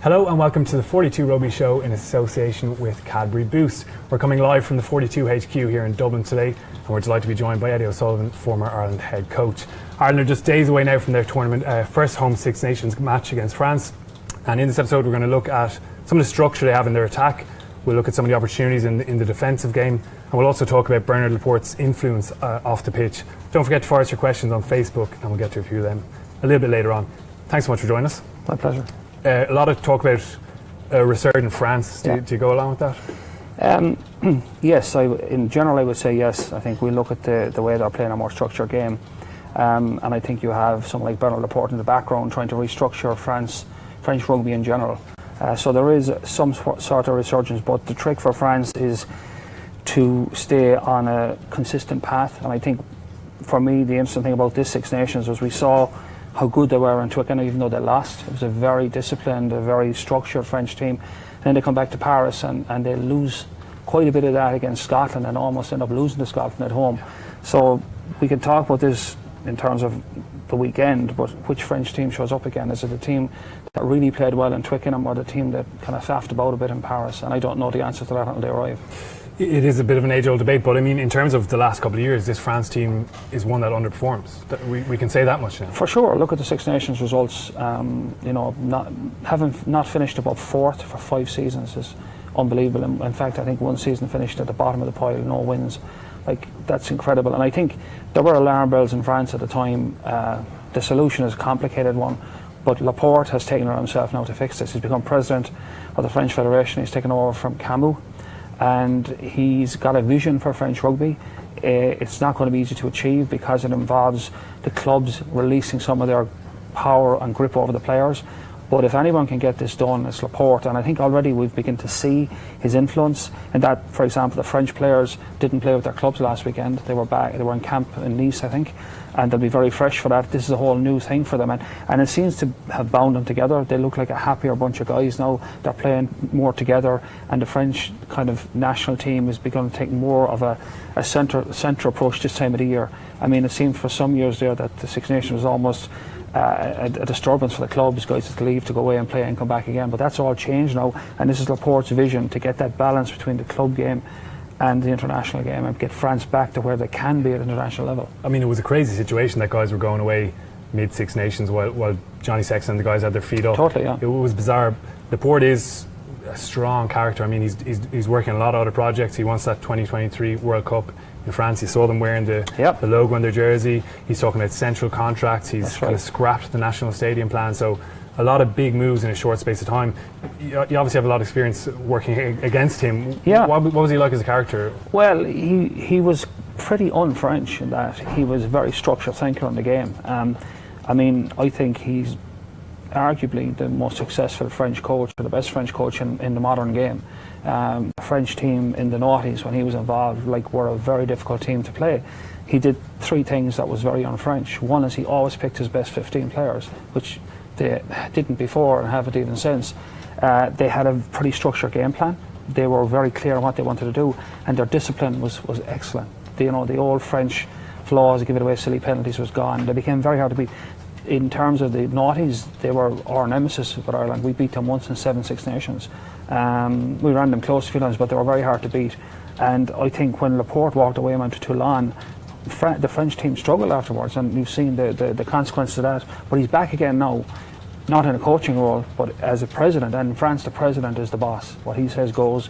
Hello and welcome to the 42 Rugby Show in association with Cadbury Boost. We're coming live from the 42 HQ here in Dublin today, and we're delighted to be joined by Eddie O'Sullivan, former Ireland head coach. Ireland are just days away now from their tournament first home Six Nations match against France, and in this episode we're going to look at some of the structure they have in their attack. We'll look at some of the opportunities in the defensive game, and we'll also talk about Bernard Laporte's influence off the pitch. Don't forget to fire us your questions on Facebook, and we'll get to a few of them a little bit later on. Thanks so much for joining us. My pleasure. A lot of talk about a resurgence in France. Do you go along with that? Yes, in general I would say yes. I think we look at the way they're playing a more structured game, and I think you have someone like Bernard Laporte in the background trying to restructure French rugby in general. So there is some sort of resurgence, but the trick for France is to stay on a consistent path. And I think for me the interesting thing about this Six Nations was we saw how good they were in Twickenham, even though they lost. It was a very disciplined, a very structured French team. Then they come back to Paris and they lose quite a bit of that against Scotland and almost end up losing to Scotland at home. So we can talk about this in terms of the weekend, but which French team shows up again? Is it the team that really played well in Twickenham or the team that kind of faffed about a bit in Paris? And I don't know the answer to that until they arrive. It is a bit of an age-old debate, but I mean, in terms of the last couple of years, this France team is one that underperforms. We can say that much now. For sure. Look at the Six Nations results. Having not finished above fourth for 5 seasons is unbelievable. In fact, I think one season finished at the bottom of the pile, no wins. That's incredible. And I think there were alarm bells in France at the time. The solution is a complicated one, but Laporte has taken it on himself now to fix this. He's become president of the French Federation. He's taken over from Camus, and he's got a vision for French rugby. It's not going to be easy to achieve because it involves the clubs releasing some of their power and grip over the players. But if anyone can get this done, it's Laporte, and I think already we've begun to see his influence in that, for example, the French players didn't play with their clubs last weekend. They were back, they were in camp in Nice, I think, and they'll be very fresh for that. This is a whole new thing for them, and it seems to have bound them together. They look like a happier bunch of guys now. They're playing more together, and the French kind of national team has begun to take more of a centre approach this time of the year. I mean, it seemed for some years there that the Six Nations was almost a disturbance for the clubs, guys to leave to go away and play and come back again, but that's all changed now, and this is Laporte's vision to get that balance between the club game and the international game and get France back to where they can be at international level. I mean, it was a crazy situation that guys were going away mid Six Nations while Johnny Sexton and the guys had their feet up. Totally, yeah. It was bizarre. Laporte is a strong character. I mean, he's working on a lot of other projects. He wants that 2023 World Cup in France. You saw them wearing the logo on their jersey. He's talking about central contracts. He's kind of scrapped the national stadium plan. So a lot of big moves in a short space of time. You obviously have a lot of experience working against him. Yeah. What was he like as a character? Well, he was pretty un-French in that he was a very structured thinker in the game. I mean, I think he's arguably the most successful French coach, or the best French coach in the modern game. The French team in the noughties when he was involved were a very difficult team to play. He did 3 things that was very un-French. One is he always picked his best 15 players, which they didn't before and haven't even since. They had a pretty structured game plan. They were very clear on what they wanted to do, and their discipline was excellent. The old French flaws, giving away silly penalties, was gone. They became very hard to beat. In terms of the noughties, they were our nemesis with Ireland. We beat them once in 7 Six Nations. We ran them close a few times, but they were very hard to beat. And I think when Laporte walked away and went to Toulon, the French team struggled afterwards, and you've seen the consequences of that. But he's back again now, not in a coaching role, but as a president. And in France, the president is the boss. What he says goes,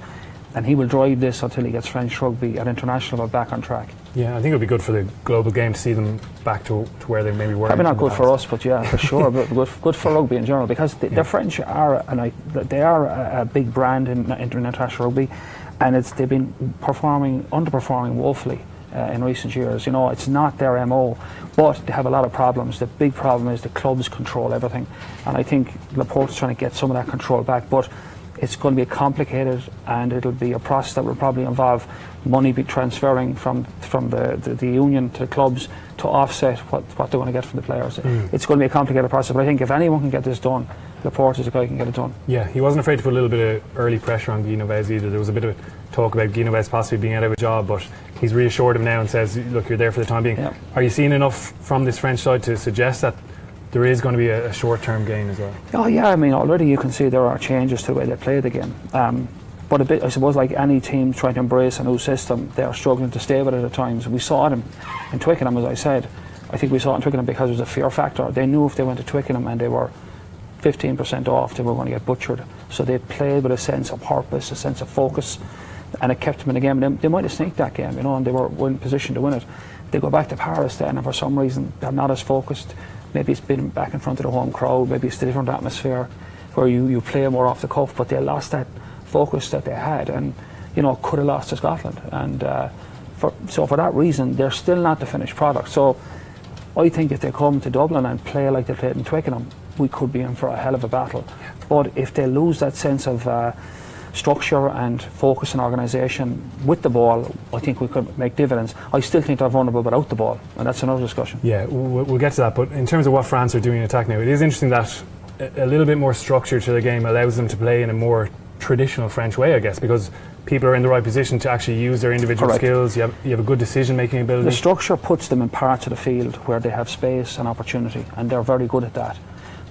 and he will drive this until he gets French rugby at international level back on track. Yeah, I think it would be good for the global game to see them back to where they maybe were. Probably not good for us, but yeah, for sure. But good for rugby in general, because the French are a big brand in international rugby, and they've been underperforming woefully in recent years. It's not their MO, but they have a lot of problems. The big problem is the clubs control everything, and I think Laporte's trying to get some of that control back, but it's going to be complicated, and it'll be a process that will probably involve money be transferring from the union to the clubs to offset what they're going to get from the players. It's going to be a complicated process, but I think if anyone can get this done, Laporte is a guy who can get it done. Yeah, he wasn't afraid to put a little bit of early pressure on Guy Novez either. There was a bit of talk about Guy Novez possibly being out of a job, but he's reassured him now and says, look, you're there for the time being. Yeah. Are you seeing enough from this French side to suggest that there is going to be a short-term gain as well. Oh yeah, I mean already you can see there are changes to the way they play the game. But a bit, I suppose, like any team trying to embrace a new system, they are struggling to stay with it at times. We saw them in Twickenham, as I said. I think we saw it in Twickenham because it was a fear factor. They knew if they went to Twickenham and they were 15% off, they were going to get butchered. So they played with a sense of purpose, a sense of focus, and it kept them in the game. They might have sneaked that game, you know, and they were in position to win it. They go back to Paris then, and for some reason they're not as focused. Maybe it's been back in front of the home crowd, maybe it's a different atmosphere where you play more off the cuff, but they lost that focus that they had, and you know, could have lost to Scotland. And so for that reason, they're still not the finished product. So I think if they come to Dublin and play like they played in Twickenham, we could be in for a hell of a battle. But if they lose that sense of structure and focus and organisation with the ball, I think we could make dividends. I still think they're vulnerable without the ball, and that's another discussion. Yeah, we'll get to that. But in terms of what France are doing in attack now, it is interesting that a little bit more structure to the game allows them to play in a more traditional French way, I guess, because people are in the right position to actually use their individual skills. You have a good decision-making ability. The structure puts them in parts of the field where they have space and opportunity, and they're very good at that.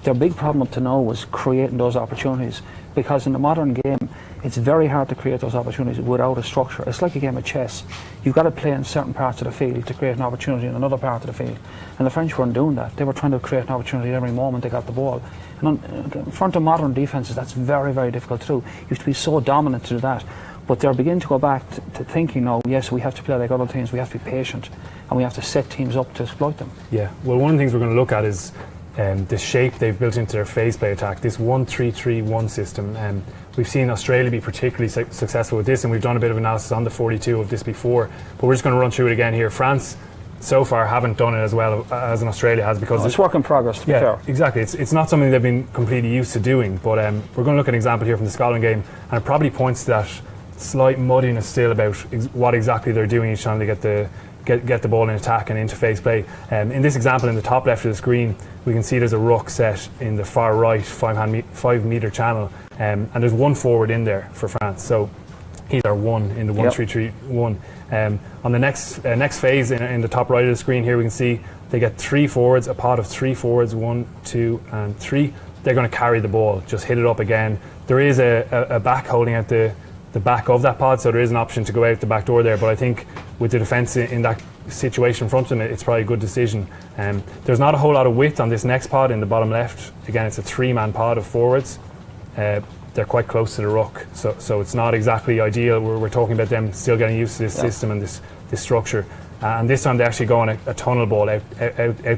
Their big problem up to now was creating those opportunities, because in the modern game, it's very hard to create those opportunities without a structure. It's like a game of chess. You've got to play in certain parts of the field to create an opportunity in another part of the field. And the French weren't doing that. They were trying to create an opportunity every moment they got the ball. And in front of modern defences, that's very, very difficult to do. You have to be so dominant to do that. But they're beginning to go back to thinking now, yes, we have to play like other teams, we have to be patient, and we have to set teams up to exploit them. Yeah, well, one of the things we're going to look at is the shape they've built into their phase play attack, this 1-3-3-1 system. We've seen Australia be particularly successful with this, and we've done a bit of analysis on the 42 of this before, but we're just going to run through it again here. France so far haven't done it as well as in Australia has, because it's work in progress, to be fair. Exactly. It's not something they've been completely used to doing, but we're going to look at an example here from the Scotland game, and it probably points to that slight muddiness still about what exactly they're doing each time they get the ball in attack and into phase play. In this example, in the top left of the screen, we can see there's a ruck set in the far right 5 metre channel, and there's one forward in there for France. So he's our one in the 1-3-3-1. On the next phase in the top right of the screen here, we can see they get 3 forwards, a pod of 3 forwards, 1, 2 and 3. They're going to carry the ball, just hit it up again. There is a back holding at the back of that pod, so there is an option to go out the back door there, but I think with the defence in that situation in front of them, it's probably a good decision. There's not a whole lot of width on this next pod in the bottom left. Again, it's a 3-man pod of forwards. They're quite close to the ruck, so it's not exactly ideal. We're talking about them still getting used to this system and this structure. And this time they actually go on a tunnel ball out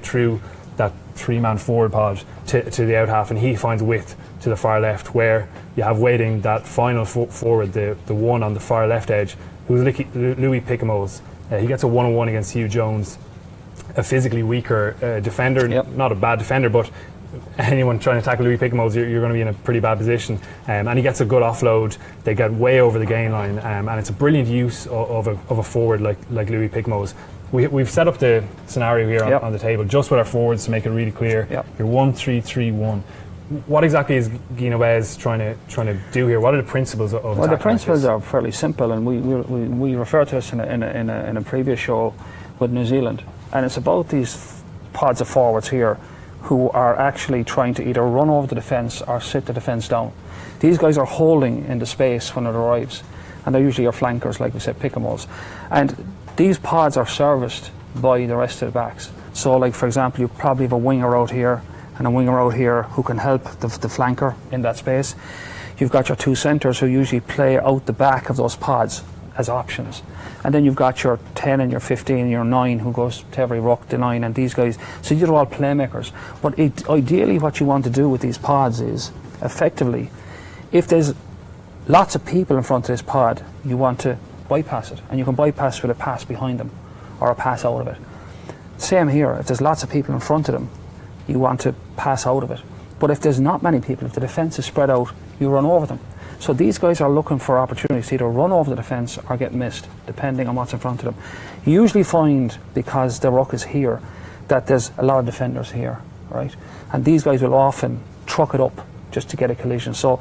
through that 3-man forward pod to the out half, and he finds width to the far left, where you have waiting that final forward, the one on the far left edge, who's Louis Picamoles. He gets a 1-on-1 against Hugh Jones, a physically weaker defender, not a bad defender, but anyone trying to tackle Louis Picamoles, you're going to be in a pretty bad position. And he gets a good offload. They get way over the gain line, and it's a brilliant use of a forward like Louis Picamoles. We've set up the scenario here on the table just with our forwards to make it really clear. You're 1-3-3-1. What exactly is Guy Noëz trying to do here? What are the principles of Well, the principles are fairly simple, and we referred to this in a previous show with New Zealand, and it's about these pods of forwards here who are actually trying to either run over the defence or sit the defence down. These guys are holding in the space when it arrives, and they're usually your flankers, like we said, Picamoles. And these pods are serviced by the rest of the backs. So, like for example, you probably have a winger out here and a winger out here who can help the flanker in that space. You've got your 2 centres who usually play out the back of those pods as options. And then you've got your 10 and your 15 and your 9 who goes to every ruck, the 9, and these guys. So you're all playmakers. But ideally what you want to do with these pods is, effectively, if there's lots of people in front of this pod, you want to bypass it. And you can bypass with a pass behind them or a pass out of it. Same here, if there's lots of people in front of them, you want to pass out of it. But if there's not many people, if the defence is spread out, you run over them. So these guys are looking for opportunities to either run over the defence or get missed, depending on what's in front of them. You usually find, because the ruck is here, that there's a lot of defenders here, right? And these guys will often truck it up just to get a collision. So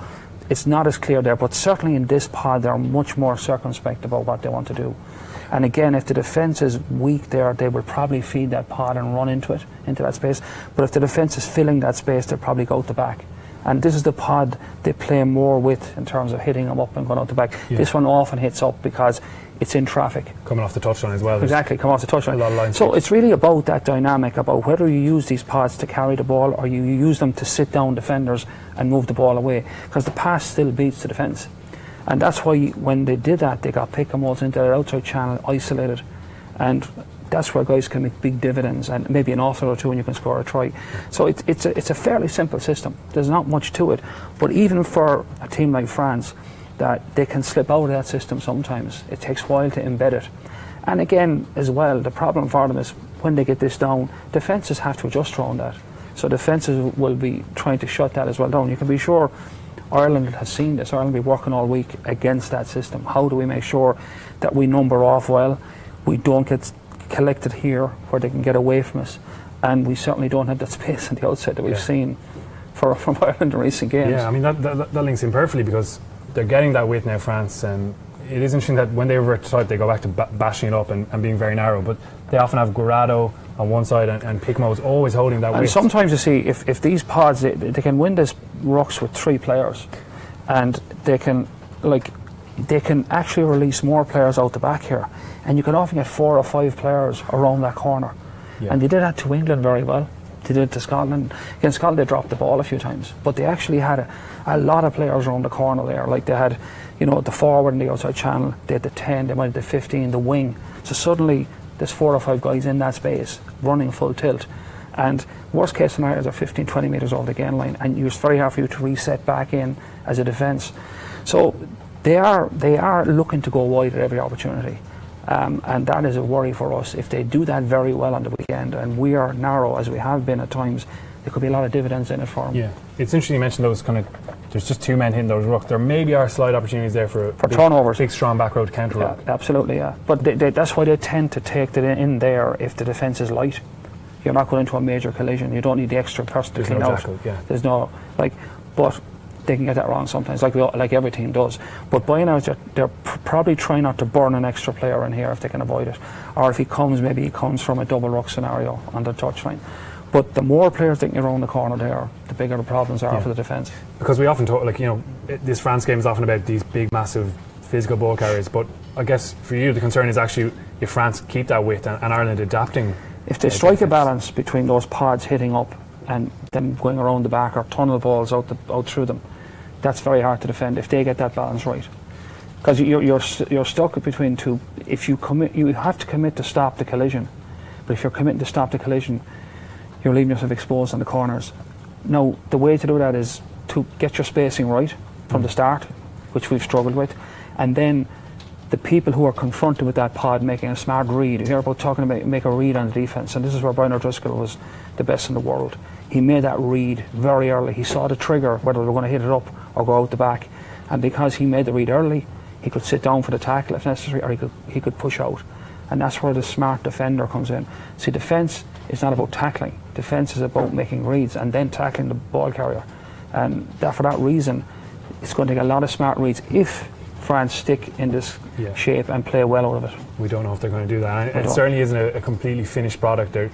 it's not as clear there, but certainly in this pod they're much more circumspect about what they want to do. And again, if the defence is weak there, they will probably feed that pod and run into that space. But if the defence is filling that space, they'll probably go out the back. And this is the pod they play more with in terms of hitting them up and going out the back. Yeah. This one often hits up because it's in traffic. Coming off the touchline as well. Exactly, come off the touchline. A lot of line so it's really about that dynamic, about whether you use these pods to carry the ball or you use them to sit down defenders and move the ball away. Because the pass still beats the defence. And that's why when they did that, they got pick and rolls into their outside channel, isolated. And that's where guys can make big dividends, and maybe an offload or two and you can score a try. So it's a fairly simple system. There's not much to it. But even for a team like France, that they can slip out of that system sometimes. It takes a while to embed it. And again, as well, the problem for them is when they get this down, defences have to adjust around that. So defences will be trying to shut that as well down. You can be sure Ireland has seen this. Ireland will be working all week against that system. How do we make sure that we number off well, we don't get collected here where they can get away from us, and we certainly don't have that space on the outside that we've seen from Ireland in recent games. Yeah, I mean that links in perfectly because they're getting that width now, France, and it is interesting that when they revert to type they go back to bashing it up and being very narrow, but they often have Guirado on one side and Pickmo's always holding that width. And sometimes you see if these pods they can win this rucks with 3 players, and they can actually release more players out the back here, and you can often get 4 or 5 players around that corner. And they did that to England very well. They did it to Scotland. Against Scotland they dropped the ball a few times, but they actually had a lot of players around the corner there. Like they had, the forward and the outside channel, they had the 10, they might have the 15, the wing. So suddenly there's 4 or 5 guys in that space running full tilt, and worst case scenarios are 15, 20 metres over the gain line, and it's very hard for you to reset back in as a defence. So they are looking to go wide at every opportunity. And that is a worry for us. If they do that very well on the weekend, and we are narrow as we have been at times, there could be a lot of dividends in it for them. Yeah, it's interesting you mentioned those there's just 2 men hitting those rucks. There maybe are slight opportunities there for turnovers. Big strong back row to counter ruck. Absolutely, yeah. But that's why they tend to take it in there if the defence is light. You're not going into a major collision. You don't need the extra person to clean out. Jackal, There's no, but they can get that wrong sometimes, like every team does. But by and large, they're probably trying not to burn an extra player in here if they can avoid it. Or if he comes, maybe he comes from a double ruck scenario on the touchline. But the more players that can get around the corner there, the bigger the problems are for the defence. Because we often talk, this France game is often about these big, massive physical ball carriers. But I guess for you, the concern is actually if France keep that width and Ireland adapting. If they strike a balance between those pods hitting up and them going around the back or tunnel balls out through them, that's very hard to defend if they get that balance right. Because you're stuck between two. If you commit, you have to commit to stop the collision. But if you're committing to stop the collision, you're leaving yourself exposed on the corners. Now, the way to do that is to get your spacing right from the start, which we've struggled with, and then the people who are confronted with that pod making a smart read. You hear about talking about make a read on the defence, and this is where Brian O'Driscoll was the best in the world. He made that read very early. He saw the trigger, whether they were going to hit it up or go out the back, and because he made the read early, he could sit down for the tackle if necessary, or he could push out. And that's where the smart defender comes in. See, defence is not about tackling. Defence is about making reads and then tackling the ball carrier. And for that reason, it's going to take a lot of smart reads if France stick in this shape and play well out of it. We don't know if they're going to do that. It certainly isn't a completely finished product. They're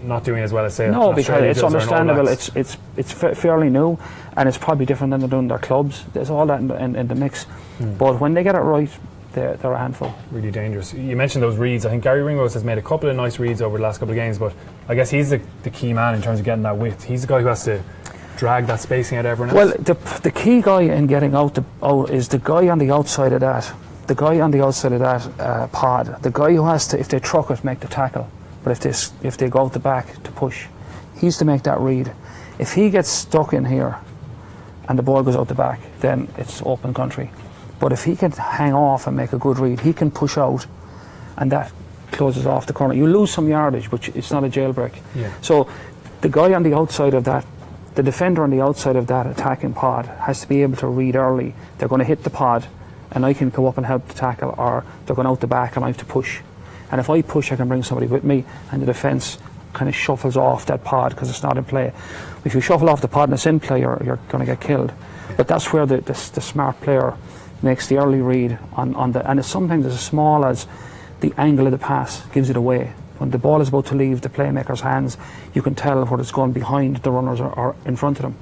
not doing as well as say. No, because it's understandable. It's fairly new, and it's probably different than they're doing their clubs. There's all that in the mix. But when they get it right, they're a handful. Really dangerous. You mentioned those reads. I think Gary Ringrose has made a couple of nice reads over the last couple of games, but I guess he's the key man in terms of getting that width. He's the guy who has to drag that spacing out of everyone else. Well, the key guy in getting out is the guy on the outside of that. The guy on the outside of that pod. The guy who has to, if they truck it, make the tackle. But if they go out the back to push, he's to make that read. If he gets stuck in here and the ball goes out the back, then it's open country. But if he can hang off and make a good read, he can push out, and that closes off the corner. You lose some yardage, but it's not a jailbreak. Yeah. So the guy on the outside of that, the defender on the outside of that attacking pod has to be able to read early. They're going to hit the pod, and I can go up and help the tackle, or they're going out the back and I have to push. And if I push, I can bring somebody with me, and the defence kind of shuffles off that pod because it's not in play. If you shuffle off the pod and it's in play, you're going to get killed. But that's where the smart player makes the early read on the, and it's sometimes as small as the angle of the pass gives it away. When the ball is about to leave the playmaker's hands, you can tell whether it's going behind the runners or in front of them.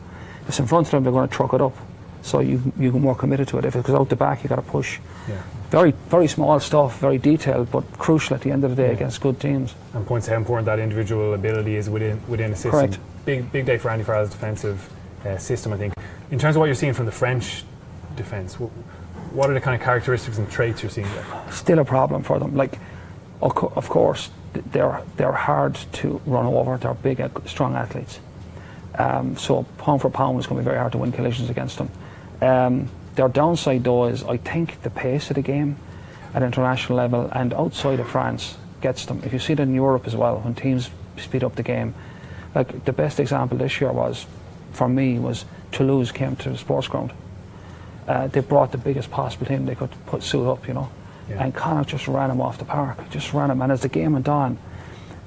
If it's in front of them, they're going to truck it up. So you're more committed to it. If it goes out the back, you got to push. Yeah. Very, very small stuff, very detailed, but crucial at the end of the day against good teams. And points how important that individual ability is within a system. Correct. Big day for Andy Farrell's defensive system, I think. In terms of what you're seeing from the French defence, what are the kind of characteristics and traits you're seeing there? Still a problem for them. Like, of course, they're hard to run over. They're big, strong athletes. So pound for pound, it's going to be very hard to win collisions against them. Their downside, though, is I think the pace of the game at international level and outside of France gets them. If you see it in Europe as well, when teams speed up the game, like the best example this year was Toulouse came to the sports ground. They brought the biggest possible team they could suit up, and Connacht just ran him off the park, and as the game went on,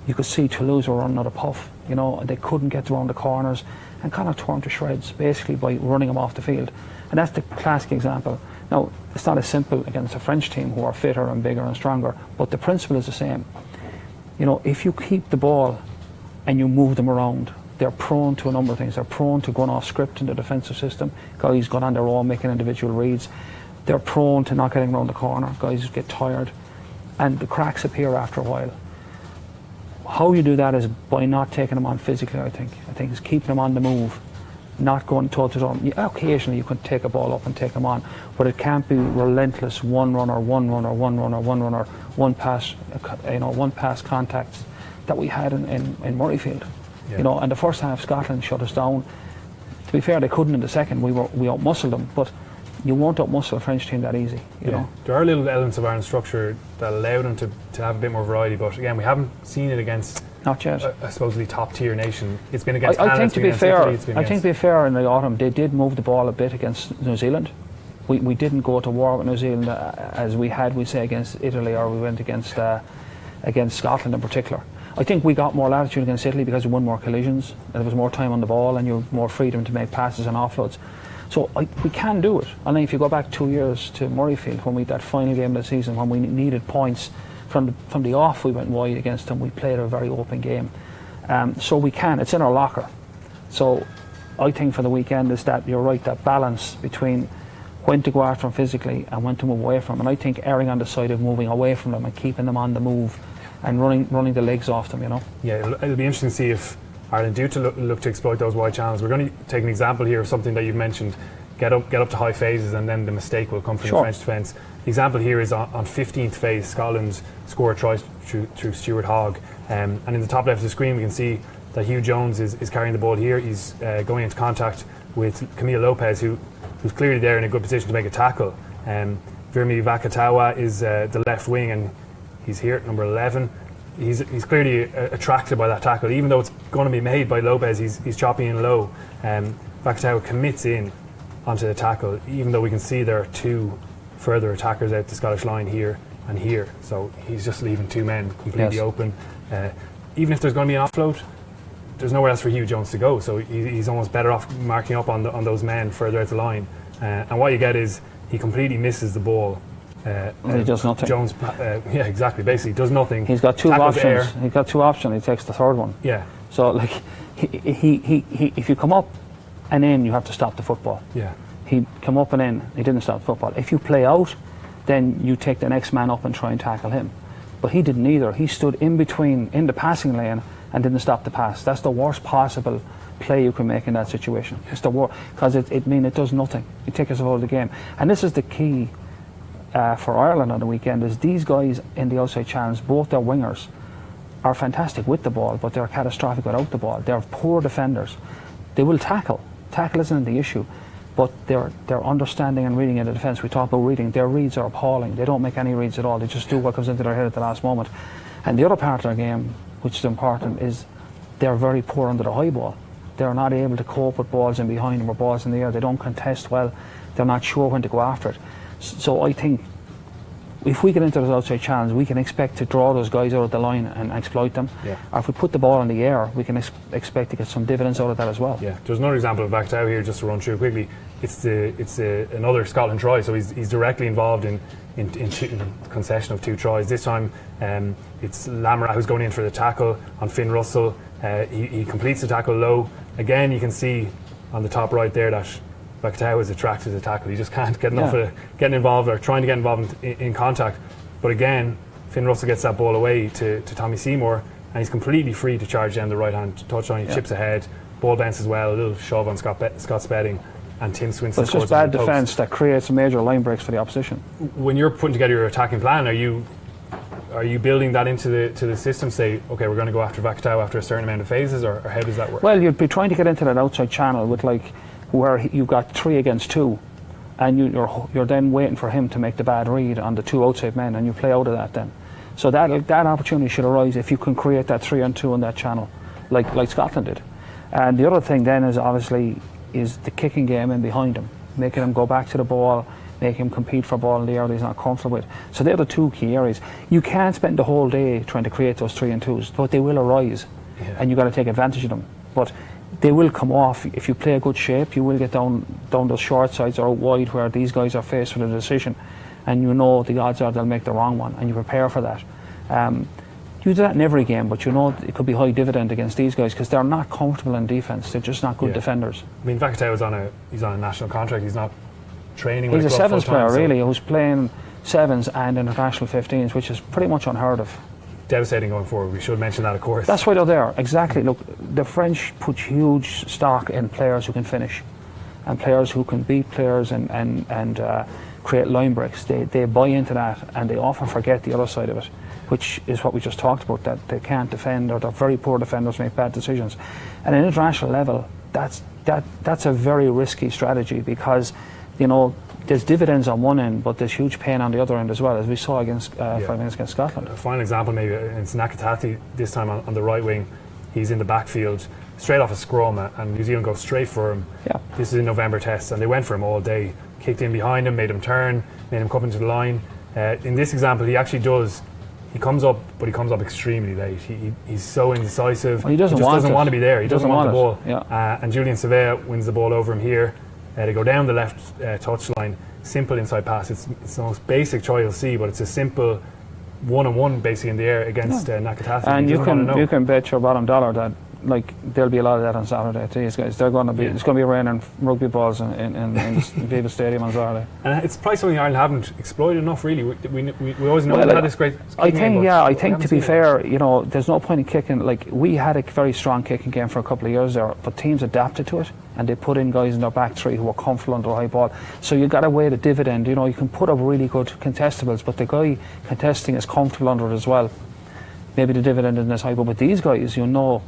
you could see Toulouse were running out of puff, and they couldn't get around the corners, and Connacht tore him to shreds basically by running him off the field. And that's the classic example. Now, it's not as simple against a French team who are fitter and bigger and stronger, but the principle is the same. If you keep the ball and you move them around, they're prone to a number of things. They're prone to going off script in the defensive system. Guys going on their own, making individual reads. They're prone to not getting around the corner. Guys get tired. And the cracks appear after a while. How you do that is by not taking them on physically, I think. I think it's keeping them on the move, not going toe-to-toe. Occasionally you can take a ball up and take them on, but it can't be relentless one pass contacts that we had in Murrayfield. And the first half Scotland shut us down. To be fair, they couldn't in the second. We outmuscled them, but you won't outmuscle a French team that easy. You know. There are little elements of Ireland structure that allow them to have a bit more variety, but again, we haven't seen it against not yet a supposedly top tier nation. It's been against Canada. I think to be fair, in the autumn they did move the ball a bit against New Zealand. We didn't go to war with New Zealand as we had, we say, against Italy, or we went against Scotland in particular. I think we got more latitude against Italy because we won more collisions, and there was more time on the ball, and you had more freedom to make passes and offloads. So we can do it. And then if you go back 2 years to Murrayfield, when we had that final game of the season, when we needed points from the off, we went wide against them. We played a very open game. So we can. It's in our locker. So I think for the weekend is that, you're right, that balance between when to go after them physically and when to move away from them. And I think erring on the side of moving away from them and keeping them on the move and running the legs off them, Yeah, it'll be interesting to see if Ireland do look to exploit those wide channels. We're going to take an example here of something that you've mentioned, get up to high phases, and then the mistake will come from the French defence. The example here is on 15th phase, Scotland score a try through Stuart Hogg, and in the top left of the screen we can see that Hugh Jones is carrying the ball here. He's going into contact with Camille Lopez, who's clearly there in a good position to make a tackle. Virmi Vakatawa is the left wing, and he's here at number 11. He's clearly attracted by that tackle, even though it's going to be made by Lopez. He's chopping in low. Vakatawa commits in onto the tackle, even though we can see there are two further attackers out the Scottish line here and here. So he's just leaving two men completely open. Even if there's going to be an offload, there's nowhere else for Hugh Jones to go. So he's almost better off marking up on those men further out the line. And what you get is he completely misses the ball. He does nothing. Jones, yeah, exactly. Basically, does nothing. He's got two options. He's got two options. He takes the third one. Yeah. So like, he if you come up and in, you have to stop the football. Yeah. He come up and in. He didn't stop the football. If you play out, then you take the next man up and try and tackle him. But he didn't either. He stood in the passing lane and didn't stop the pass. That's the worst possible play you can make in that situation. It's the worst, because it does nothing. It takes us out of the game. And this is the key. For Ireland on the weekend is these guys in the outside channels, both their wingers are fantastic with the ball, but they're catastrophic without the ball. They're poor defenders. They will tackle. Tackle isn't the issue, but their understanding and reading in the defence. We talk about reading. Their reads are appalling. They don't make any reads at all. They just do what comes into their head at the last moment. And the other part of their game, which is important, is they're very poor under the high ball. They're not able to cope with balls in behind them or balls in the air. They don't contest well. They're not sure when to go after it. So I think if we get into those outside channels, we can expect to draw those guys out of the line and exploit them. Yeah. Or if we put the ball in the air, we can expect to get some dividends out of that as well. Yeah. There's another example of Vakatawa here, just to run through quickly. another Scotland try, so he's directly involved in concession of 2 tries. This time it's Lamara who's going in for the tackle on Finn Russell. He completes the tackle low. Again, you can see on the top right there that Vakatawa is attracted to the tackle. He just can't get enough of it, getting involved or trying to get involved in contact. But again, Finn Russell gets that ball away to Tommy Seymour, and he's completely free to charge down the right hand touchline. He chips ahead, ball bounces well, a little shove on Scott Spedding, and Tim Swinson. But it's just bad defence that creates major line breaks for the opposition. When you're putting together your attacking plan, are you building that into the system? Say, okay, we're going to go after Vakatawa after a certain amount of phases, or how does that work? Well, you'd be trying to get into that outside channel with where you've got 3 against 2, and you're then waiting for him to make the bad read on the 2 outside men, and you play out of that then. So that opportunity should arise if you can create that 3-on-2 in that channel, like Scotland did. And the other thing then is obviously the kicking game in behind him, making him go back to the ball, making him compete for ball in the area that he's not comfortable with. So they're the 2 key areas. You can't spend the whole day trying to create those 3-on-2s, but they will arise, and you've got to take advantage of them. But they will come off. If you play a good shape, you will get down those short sides or wide where these guys are faced with a decision, and you know the odds are they'll make the wrong one, and you prepare for that. You do that in every game, but you know it could be high dividend against these guys because they're not comfortable in defence. They're just not good defenders. I mean, Vakatawa he's on a national contract. He's not training with a a club sevens player, so really, who's playing sevens and international 15s, which is pretty much unheard of. Devastating going forward. We should mention that, of course. That's why they're there. Exactly. Look, the French put huge stock in players who can finish, and players who can beat players and create line breaks. They buy into that, and they often forget the other side of it, which is what we just talked about, that they can't defend, or they're very poor defenders, make bad decisions. And at an international level, that's a very risky strategy because, you know, there's dividends on one end, but there's huge pain on the other end as well, as we saw against 5 minutes against Scotland. A final example, maybe, it's Nakatati this time on the right wing. He's in the backfield, straight off a scrum, and New Zealand goes straight for him. Yeah. This is in November tests, and they went for him all day. Kicked in behind him, made him turn, made him come into the line. In this example, he actually does. He comes up, but he comes up extremely late. He's so indecisive. Well, he just doesn't want to be there. He doesn't want the ball. Yeah. And Julian Savea wins the ball over him here. They go down the left touchline. Simple inside pass. It's the most basic try you'll see, but it's a simple one-on-one basically in the air against Nakatati. And you can bet your bottom dollar that there'll be a lot of that on Saturday. These guys, they're going to be. It's going to be raining rugby balls in Viva Stadium on Saturday. And it's probably something Ireland haven't exploited enough. Really, we always know we had this great. I think to be fair, you know, there's no point in kicking. Like, we had a very strong kicking game for a couple of years there, but teams adapted to it, and they put in guys in their back 3 who were comfortable under high ball. So you got to weigh the dividend. You know, you can put up really good contestables, but the guy contesting is comfortable under it as well. Maybe the dividend isn't as high, but with these guys, you know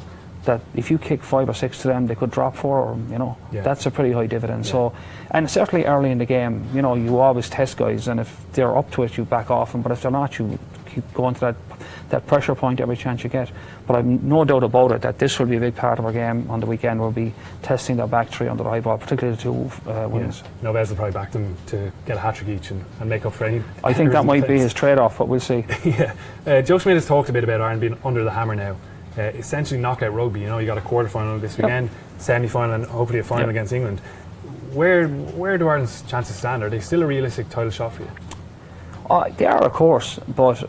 that if you kick 5 or 6 to them, they could drop 4, or, you know, that's a pretty high dividend. So, and certainly early in the game, you know, you always test guys, and if they're up to it, you back off them. But if they're not, you keep going to that pressure point every chance you get. But I've no doubt about it that this will be a big part of our game on the weekend. We'll be testing their back 3 under the high ball, particularly the 2 wings. Novez will probably back them to get a hat-trick each and make up for any. I think that might be his trade-off, but we'll see. Joe Schmidt has talked a bit about Ireland being under the hammer now. Essentially knockout rugby. You know, you got a quarter-final this weekend, semi-final, and hopefully a final against England. Where do Ireland's chances stand? Are they still a realistic title shot for you? They are, of course, but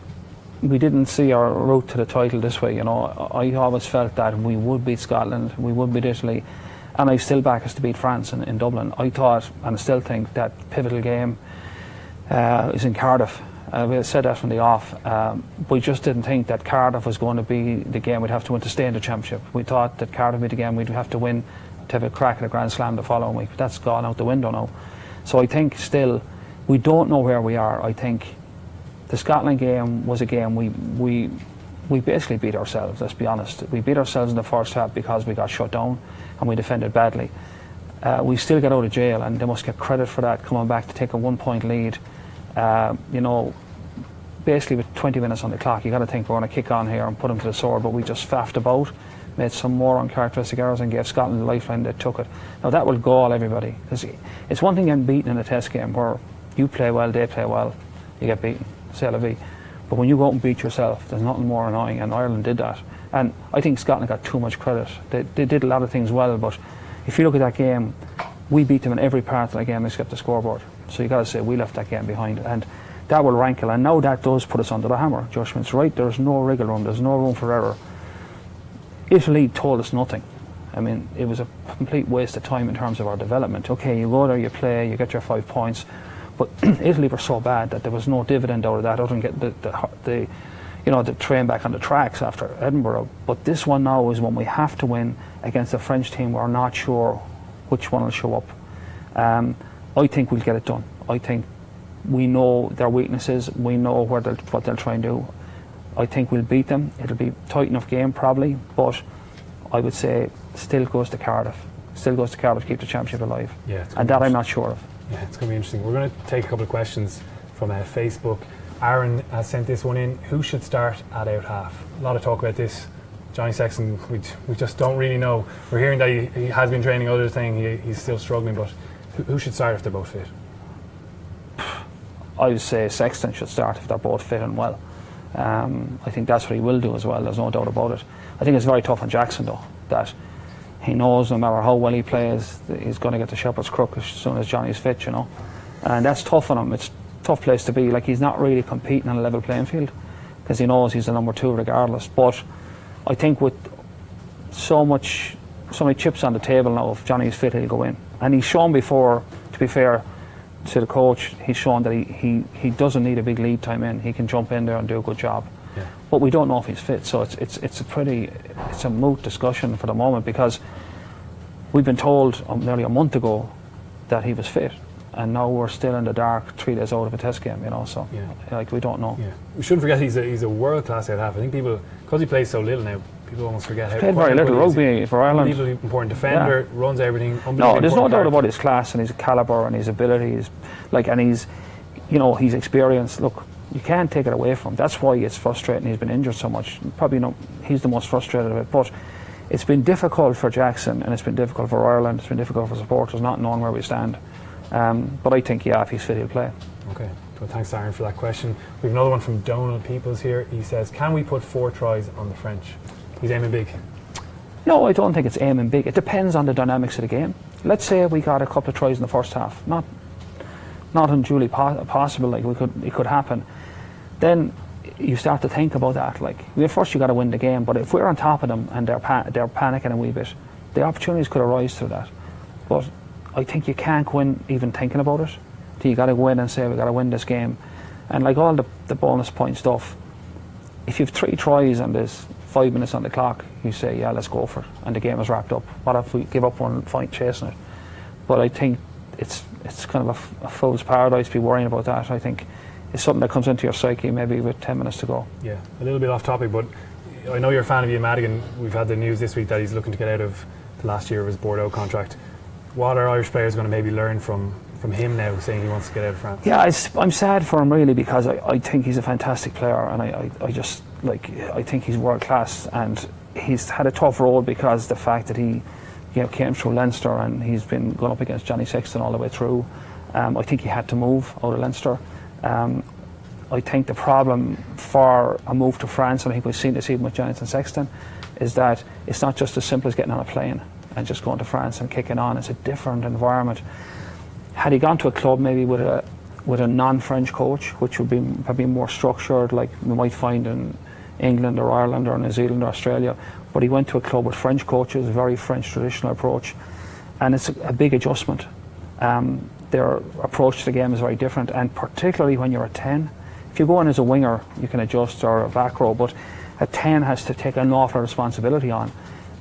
we didn't see our route to the title this way. You know, I always felt that we would beat Scotland, we would beat Italy, and I still back us to beat France in Dublin. I thought, and I still think, that pivotal game is in Cardiff. We said that from the off. We just didn't think that Cardiff was going to be the game we'd have to win to stay in the championship. We thought that Cardiff would be the game we'd have to win to have a crack at a Grand Slam the following week. But that's gone out the window now. So I think still we don't know where we are. I think the Scotland game was a game we basically beat ourselves, let's be honest. We beat ourselves in the first half because we got shut down and we defended badly. We still got out of jail, and they must get credit for that, coming back to take a 1-point lead. You know, basically with 20 minutes on the clock, you got to think we're going to kick on here and put them to the sword, but we just faffed about, made some more uncharacteristic errors, and gave Scotland the lifeline. They took it. Now that will gall everybody, because it's one thing getting beaten in a test game where you play well, they play well, you get beaten, c'est la vie. But when you go out and beat yourself, there's nothing more annoying, and Ireland did that. And I think Scotland got too much credit. They did a lot of things well, but if you look at that game, we beat them in every part of the game except the scoreboard. So you got to say we left that game behind, and that will rankle. And now that does put us under the hammer. Josh Smith's right. There's no wriggle room. There's no room for error. Italy told us nothing. I mean, it was a complete waste of time in terms of our development. Okay, you go there, you play, you get your 5 points, but Italy were so bad that there was no dividend out of that other than get the train back on the tracks after Edinburgh. But this one now is one we have to win against a French team. We're not sure which one will show up. I think we'll get it done. I think we know their weaknesses. We know what they'll try and do. I think we'll beat them. It'll be a tight enough game probably, but I would say still goes to Cardiff. Still goes to Cardiff to keep the championship alive. Yeah, and that I'm not sure of. Yeah, it's going to be interesting. We're going to take a couple of questions from Facebook. Aaron has sent this one in. Who should start at out half? A lot of talk about this. Johnny Sexton, we just don't really know. We're hearing that he has been training other thing. He's still struggling, but who should start if they're both fit? I would say Sexton should start if they're both fit and well. I think that's what he will do as well, there's no doubt about it. I think it's very tough on Jackson though, that he knows no matter how well he plays, he's going to get the shepherd's crook as soon as Johnny's fit, you know. And that's tough on him. It's a tough place to be. Like, he's not really competing on a level playing field because he knows he's the number 2 regardless. But I think with so many chips on the table now, if Johnny's fit, he'll go in. And he's shown before, to be fair to the coach, he's shown that he doesn't need a big lead time in. He can jump in there and do a good job. Yeah. But we don't know if he's fit, so it's a moot discussion for the moment, because we've been told nearly a month ago that he was fit, and now we're still in the dark 3 days out of a test game, you know. So like, we don't know. Yeah. We shouldn't forget he's a world class out half. I think people, because he plays so little now, people almost forget how. He's played very little rugby for Ireland. Unbelievably important defender, runs everything. No, there's no doubt about his class and his calibre and his abilities, and he's, you know, his experience. Look, you can't take it away from him. That's why it's frustrating. He's been injured so much. Probably not. He's the most frustrated of it. But it's been difficult for Jackson, and it's been difficult for Ireland. It's been difficult for supporters not knowing where we stand. But I think, if he's fit, he'll play. Okay. Well, thanks, Aaron, for that question. We have another one from Donald Peoples here. He says, "Can we put 4 tries on the French?" He's aiming big. No, I don't think it's aiming big. It depends on the dynamics of the game. Let's say we got a couple of tries in the first half. Not unduly possible. Like, it could happen. Then you start to think about that. Like, first you got to win the game. But if we're on top of them and they're panicking a wee bit, the opportunities could arise through that. But I think you can't go in even thinking about it. You got to go in and say, we got to win this game. And like all the bonus point stuff, if you've 3 tries and there's 5 minutes on the clock, you say, yeah, let's go for it, and the game is wrapped up. What if we give up one fight chasing it? But I think it's kind of a fool's paradise to be worrying about that. I think it's something that comes into your psyche maybe with 10 minutes to go. Yeah, a little bit off topic, but I know you're a fan of Ian Madigan. We've had the news this week that he's looking to get out of the last year of his Bordeaux contract. What are Irish players going to maybe learn from him now, saying he wants to get out of France? Yeah, I'm sad for him really, because I think he's a fantastic player, and I think he's world class, and he's had a tough road because the fact that he came through Leinster and he's been going up against Johnny Sexton all the way through. I think he had to move out of Leinster. I think the problem for a move to France, and I think we've seen this even with Jonathan Sexton, is that it's not just as simple as getting on a plane and just going to France and kicking on. It's a different environment. Had he gone to a club maybe with a non-French coach, which would be probably more structured, like we might find in England or Ireland or New Zealand or Australia, but he went to a club with French coaches, very French traditional approach, and it's a big adjustment. Their approach to the game is very different, and particularly when you're a 10. If you go in as a winger, you can adjust, or a back row, but a 10 has to take an awful responsibility on,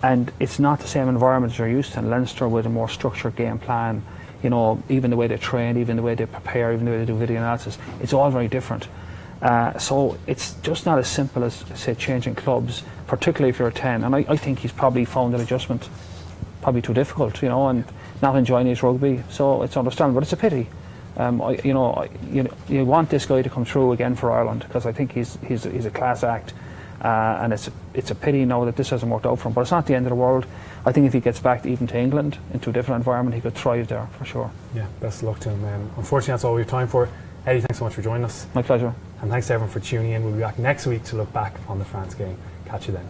and it's not the same environment as you're used to in Leinster, with a more structured game plan. You know, even the way they train, even the way they prepare, even the way they do video analysis, it's all very different. So it's just not as simple as, say, changing clubs, particularly if you're a 10. And I think he's probably found an adjustment probably too difficult, you know, and not enjoying his rugby. So it's understandable, but it's a pity. You want this guy to come through again for Ireland, because I think he's a class act. And it's a pity now that this hasn't worked out for him, but it's not the end of the world. I think if he gets back even to England, into a different environment, he could thrive there for sure. Yeah, best of luck to him. Unfortunately, that's all we have time for. Eddie, thanks so much for joining us. My pleasure. And thanks to everyone for tuning in. We'll be back next week to look back on the France game. Catch you then.